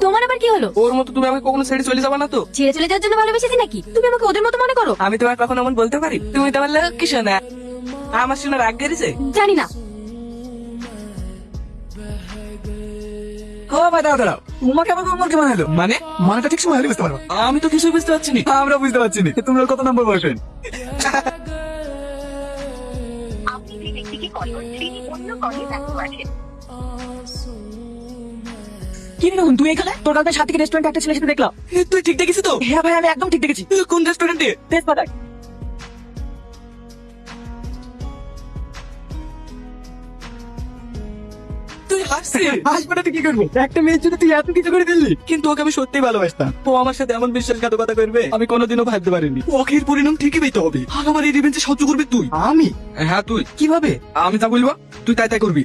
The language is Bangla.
তোমার আবার কি হলো? ওর মতো তুমি আমাকে কখনো ছেড়ে চলে যাবে না তো? ছেড়ে চলে যাওয়ার জন্য ভালোবেসেছি নাকি? তুমি আমাকে ওদের মতো মনে করো? আমি তোমার কখনো এমন বলতে পারি? তুমি তোমার লক্ষ্মী শোনা। আমার শোনা রাগ গেছে। জানি না। ও ভাই দাঁড়াও দাঁড়াও, তোমাকে আবার কোন মুরগি বানালো? মানে মানেটা ঠিক সময় হলে বুঝতে পারবো। আমি তো কিছুই বুঝতে পারছি না। আমরা বুঝতে পারছি না তোমরা কত নম্বর বয়ফ্রেন্ড। আপনি যে ব্যক্তিকে কল করছেন তিনি অন্য কলে ব্যস্ত আছেন। কি রে রোহন, তুই এখানে? তোর গার্লফ্রেন্ড সাথে রেস্টুরেন্টে একটা ছেলের সাথে দেখলাম। তুই ঠিক দেখেছিস তো? হ্যাঁ ভাই, আমি একদম ঠিক দেখেছি। কোন রেস্টুরেন্টে? তেজপাতায়। তুই হাসছিস? হাসপাতালে তুই কি করবো? একটা মেয়ের জন্য তুই এত কিছু করে দিলি। কিন্তু ওকে আমি সত্যিই ভালোবাসতাম। ও আমার সাথে এমন বিশ্বাসঘাতকতা করবে আমি কোনোদিনও ভাবতে পারিনি। ওকে এর পরিণাম ঠিকই পেতে হবে। আর আমার এই রিভেঞ্জে সহ্য করবে তুই। আমি হ্যাঁ তুই। কিভাবে? আমি যা বলবো তুই তাই তাই করবি।